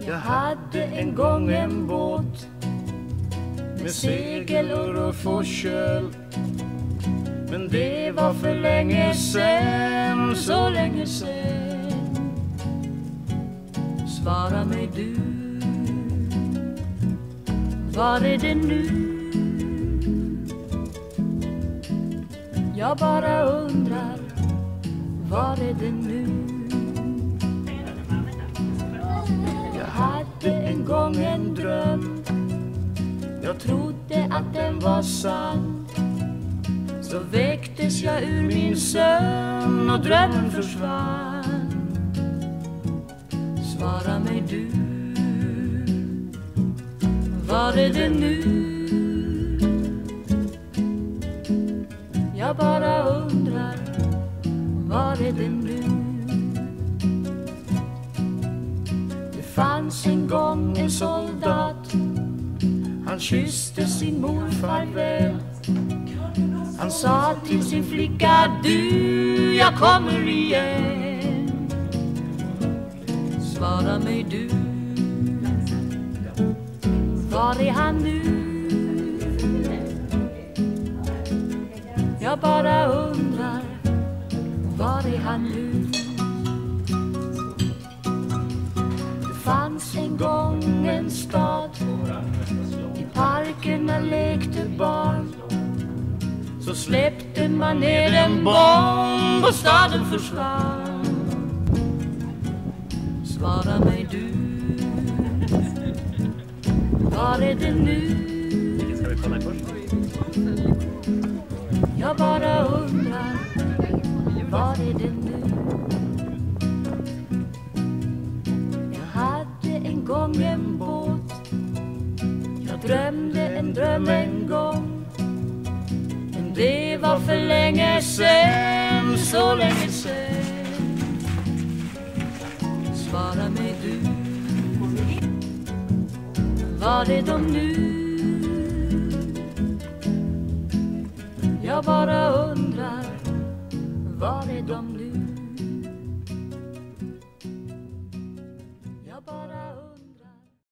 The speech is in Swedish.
Jag hade en gång en båt med segel och ruff och köl, men det var för länge sen, så länge sen. Svara mig du, var är det nu? Jag bara undrar, var är det nu? Jag hade en gång en dröm, jag trodde att den var sann. Så väcktes jag ur min sömn och drömmen försvann. Svara mig du, var är det nu? Jag bara undrar, var är det nu? Det fanns en gång en soldat, han kysste sin mor farväl. Han sa till sin flicka, du, jag kommer igen. Svara mig du, var är han nu? Jag bara undrar, var är han nu? Det fanns en gång en stad, i parkerna lekte barn. Så släppte man ner en bomb och staden försvann. Svara mig du, var är det nu? Jag bara undrar, var är det nu? Jag hade en gång en båt, jag drömde en dröm en gång. Men det var för länge sen, så länge sen. Svara mig du, var är de nu? Jag bara undrar, var är de nu?